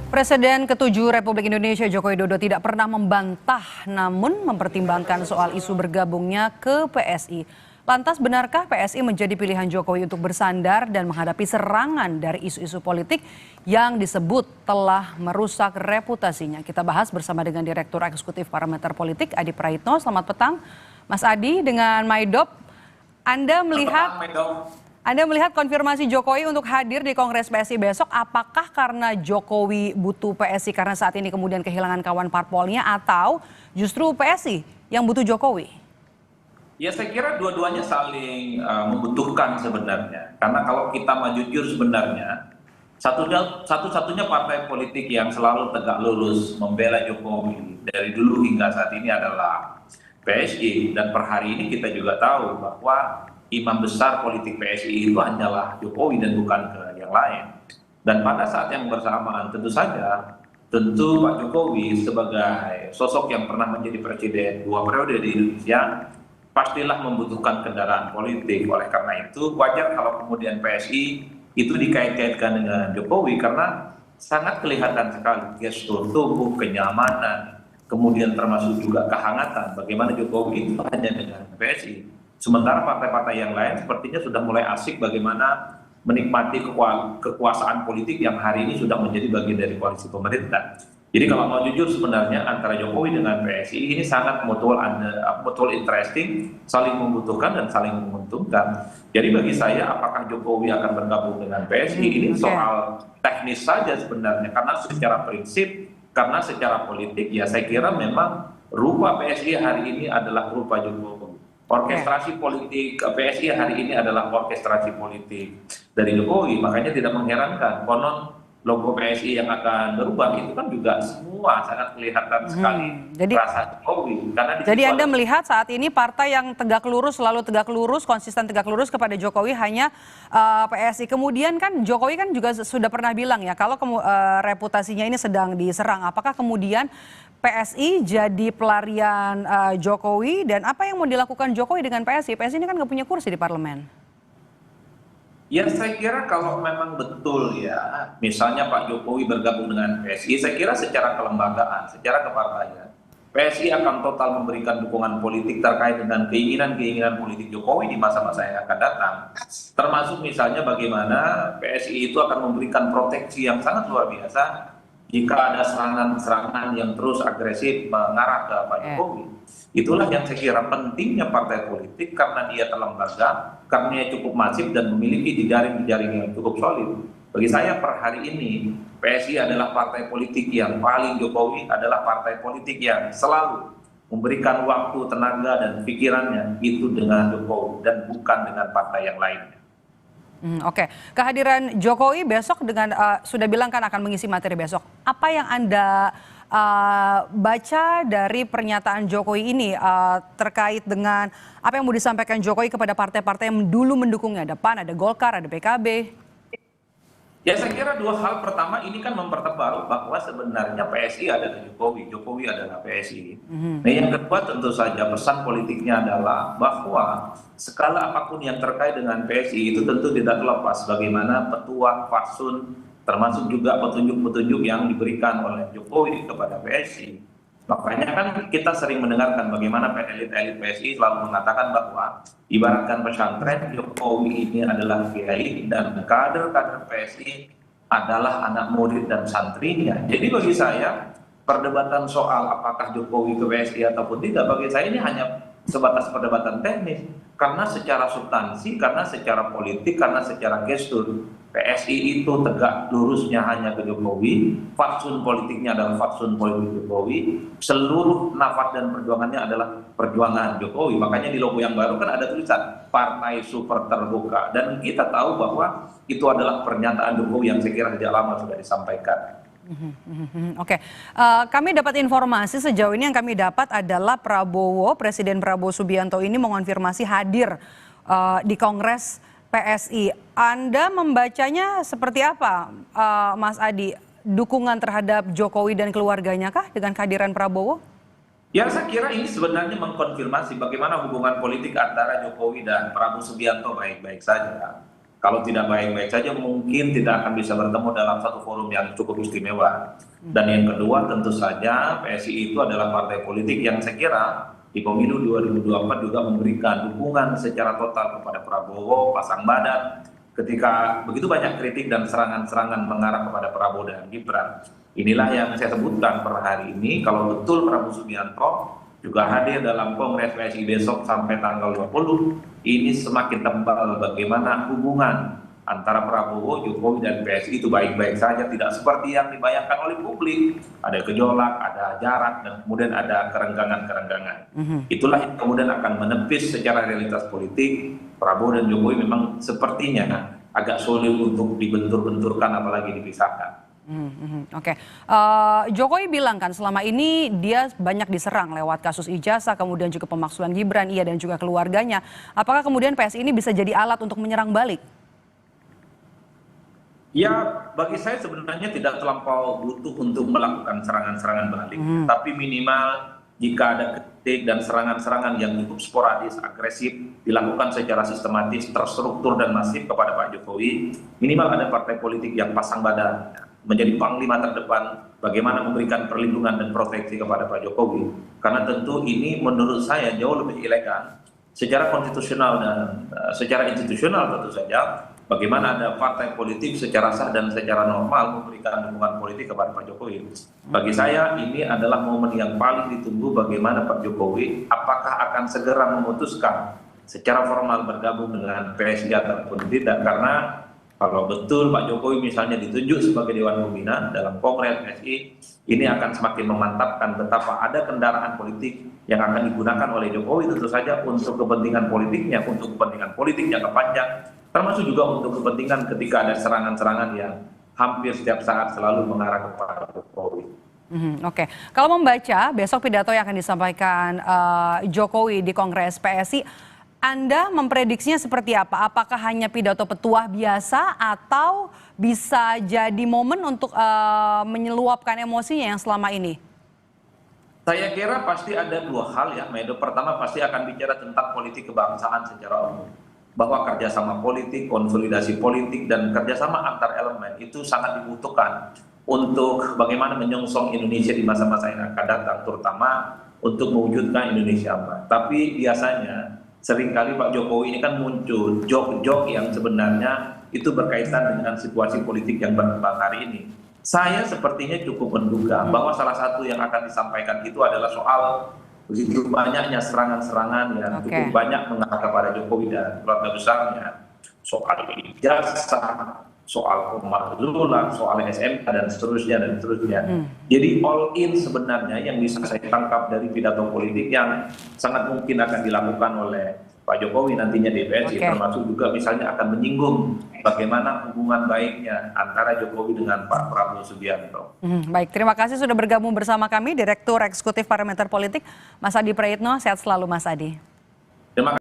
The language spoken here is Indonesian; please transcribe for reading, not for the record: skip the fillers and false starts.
Presiden ke-7 Republik Indonesia Joko Widodo tidak pernah membantah namun mempertimbangkan soal isu bergabungnya ke PSI. Lantas benarkah PSI menjadi pilihan Jokowi untuk bersandar dan menghadapi serangan dari isu-isu politik yang disebut telah merusak reputasinya? Kita bahas bersama dengan Direktur Eksekutif Parameter Politik Adi Praitno. Selamat petang Mas Adi dengan Maidop. Anda melihat konfirmasi Jokowi untuk hadir di Kongres PSI besok, apakah karena Jokowi butuh PSI karena saat ini kemudian kehilangan kawan parpolnya atau justru PSI yang butuh Jokowi? Ya saya kira dua-duanya saling membutuhkan sebenarnya. Karena kalau kita mau jujur sebenarnya, satu-satunya partai politik yang selalu tegak lurus membela Jokowi dari dulu hingga saat ini adalah PSI. Dan per hari ini kita juga tahu bahwa imam besar politik PSI itu hanyalah Jokowi dan bukan ke yang lain. Dan pada saat yang bersamaan tentu Pak Jokowi sebagai sosok yang pernah menjadi presiden 2 periode di Indonesia pastilah membutuhkan kendaraan politik. Oleh karena itu wajar kalau kemudian PSI itu dikait-kaitkan dengan Jokowi karena sangat kelihatan sekali gestur tubuh, kenyamanan, kemudian termasuk juga kehangatan bagaimana Jokowi itu hanya dengan PSI. Sementara partai-partai yang lain sepertinya sudah mulai asik bagaimana menikmati kekuasaan politik yang hari ini sudah menjadi bagian dari koalisi pemerintah. Jadi kalau mau jujur sebenarnya antara Jokowi dengan PSI ini sangat mutual interesting, saling membutuhkan dan saling menguntungkan. Jadi bagi saya apakah Jokowi akan bergabung dengan PSI ini soal teknis saja sebenarnya, karena secara prinsip, karena secara politik ya saya kira memang rupa PSI hari ini adalah rupa Jokowi. Orkestrasi politik PSI hari ini adalah orkestrasi politik dari Jokowi, makanya tidak mengherankan konon logo PSI yang akan berubah itu kan juga semua sangat kelihatan sekali rasa Jokowi. Jadi Anda melihat saat ini partai yang tegak lurus, selalu tegak lurus, konsisten tegak lurus kepada Jokowi hanya PSI. Kemudian kan Jokowi kan juga sudah pernah bilang ya kalau reputasinya ini sedang diserang. Apakah kemudian PSI jadi pelarian Jokowi dan apa yang mau dilakukan Jokowi dengan PSI? PSI ini kan nggak punya kursi di parlemen. Ya saya kira kalau memang betul ya, misalnya Pak Jokowi bergabung dengan PSI, saya kira secara kelembagaan, secara kepartaian, PSI akan total memberikan dukungan politik terkait dengan keinginan-keinginan politik Jokowi di masa-masa yang akan datang. Termasuk misalnya bagaimana PSI itu akan memberikan proteksi yang sangat luar biasa jika ada serangan-serangan yang terus agresif mengarah ke Pak Jokowi. Itulah yang saya kira pentingnya partai politik karena dia terlembaga, karena dia cukup masif dan memiliki jejaring-jejaring yang cukup solid. Bagi saya per hari ini PSI adalah partai politik yang paling Jokowi, adalah partai politik yang selalu memberikan waktu, tenaga dan pikirannya itu dengan Jokowi dan bukan dengan partai yang lainnya. Oke, kehadiran Jokowi besok dengan sudah bilang kan akan mengisi materi besok. Apa yang Anda baca dari pernyataan Jokowi ini terkait dengan apa yang mau disampaikan Jokowi kepada partai-partai yang dulu mendukungnya? Ada PAN, ada Golkar, ada PKB. Ya saya kira dua hal. Pertama ini kan mempertebal bahwa sebenarnya PSI adalah Jokowi, Jokowi adalah PSI. Nah yang kedua tentu saja pesan politiknya adalah bahwa skala apapun yang terkait dengan PSI itu tentu tidak terlepas bagaimana petuah, fatsun, termasuk juga petunjuk-petunjuk yang diberikan oleh Jokowi kepada PSI. Makanya kan kita sering mendengarkan bagaimana elit-elit PSI selalu mengatakan bahwa ibaratkan pesantren, Jokowi ini adalah kiai dan kader-kader PSI adalah anak murid dan santrinya. Jadi bagi saya perdebatan soal apakah Jokowi ke PSI ataupun tidak, bagi saya ini hanya sebatas perdebatan teknis. Karena secara substansi, karena secara politik, karena secara gestur, PSI itu tegak lurusnya hanya ke Jokowi, fatsun politiknya adalah fatsun politik Jokowi, seluruh nafas dan perjuangannya adalah perjuangan Jokowi. Makanya di logo yang baru kan ada tulisan Partai Super Terbuka, dan kita tahu bahwa itu adalah pernyataan Jokowi yang saya kira sejak lama sudah disampaikan. Oke, kami dapat informasi sejauh ini yang kami dapat adalah Presiden Prabowo Subianto ini mengonfirmasi hadir di Kongres PSI. Anda membacanya seperti apa, Mas Adi? Dukungan terhadap Jokowi dan keluarganya kah dengan kehadiran Prabowo? Ya saya kira ini sebenarnya mengkonfirmasi bagaimana hubungan politik antara Jokowi dan Prabowo Subianto baik-baik saja. Kalau tidak baik-baik saja mungkin tidak akan bisa bertemu dalam satu forum yang cukup istimewa. Dan yang kedua tentu saja PSI itu adalah partai politik yang saya kira di pemilu 2024 juga memberikan dukungan secara total kepada Prabowo, pasang badan, ketika begitu banyak kritik dan serangan-serangan mengarah kepada Prabowo dan Gibran. Inilah yang saya sebutkan per hari ini, kalau betul Prabowo Subianto juga hadir dalam Kongres PSI besok sampai tanggal 20, ini semakin tebal bagaimana hubungan antara Prabowo, Jokowi, dan PSI itu baik-baik saja, tidak seperti yang dibayangkan oleh publik. Ada gejolak, ada jarak, dan kemudian ada kerenggangan-kerenggangan. Itulah yang kemudian akan menepis secara realitas politik. Prabowo dan Jokowi memang sepertinya agak sulit untuk dibentur-benturkan apalagi dipisahkan. Oke. Jokowi bilang kan selama ini dia banyak diserang lewat kasus ijazah, kemudian juga pemaksulan Gibran, ia dan juga keluarganya. Apakah kemudian PSI ini bisa jadi alat untuk menyerang balik? Ya, bagi saya sebenarnya tidak terlampau butuh untuk melakukan serangan-serangan balik. Tapi minimal jika ada kritik dan serangan-serangan yang cukup sporadis, agresif, dilakukan secara sistematis, terstruktur dan masif kepada Pak Jokowi, minimal ada partai politik yang pasang badan menjadi panglima terdepan bagaimana memberikan perlindungan dan proteksi kepada Pak Jokowi. Karena tentu ini menurut saya jauh lebih elegan secara konstitusional dan secara institusional tentu saja. Bagaimana ada partai politik secara sah dan secara normal memberikan dukungan politik kepada Pak Jokowi. Bagi saya ini adalah momen yang paling ditunggu bagaimana Pak Jokowi apakah akan segera memutuskan secara formal bergabung dengan PSI ataupun tidak. Karena kalau betul Pak Jokowi misalnya ditunjuk sebagai Dewan Pembina dalam Kongres PSI, ini akan semakin memantapkan betapa ada kendaraan politik yang akan digunakan oleh Jokowi tentu saja untuk kepentingan politiknya, untuk kepentingan politik jangka panjang, termasuk juga untuk kepentingan ketika ada serangan-serangan yang hampir setiap saat selalu mengarah kepada Jokowi. Oke. Kalau membaca besok pidato yang akan disampaikan Jokowi di Kongres PSI, Anda memprediksinya seperti apa? Apakah hanya pidato petuah biasa atau bisa jadi momen untuk menyeluapkan emosinya yang selama ini? Saya kira pasti ada dua hal ya, Medo. Pertama pasti akan bicara tentang politik kebangsaan secara umum. Bahwa kerjasama politik, konsolidasi politik, dan kerjasama antar elemen itu sangat dibutuhkan untuk bagaimana menyongsong Indonesia di masa-masa yang akan datang, terutama untuk mewujudkan Indonesia emas. Tapi biasanya seringkali Pak Jokowi ini kan muncul jok-jok yang sebenarnya itu berkaitan dengan situasi politik yang berkembang hari ini. Saya sepertinya cukup menduga bahwa salah satu yang akan disampaikan itu adalah soal begitu banyaknya serangan-serangan yang cukup banyak mengarah kepada Jokowi dan keluarga besarnya. Soal ijazah, soal pemakzulan, soal SMK dan seterusnya. Jadi all in sebenarnya yang bisa saya tangkap dari pidato politik yang sangat mungkin akan dilakukan oleh Pak Jokowi nantinya di PSI, termasuk juga misalnya akan menyinggung bagaimana hubungan baiknya antara Jokowi dengan Pak Prabowo Subianto. Baik, terima kasih sudah bergabung bersama kami, Direktur Eksekutif Parameter Politik, Mas Adi Praitno. Sehat selalu, Mas Adi. Terima kasih.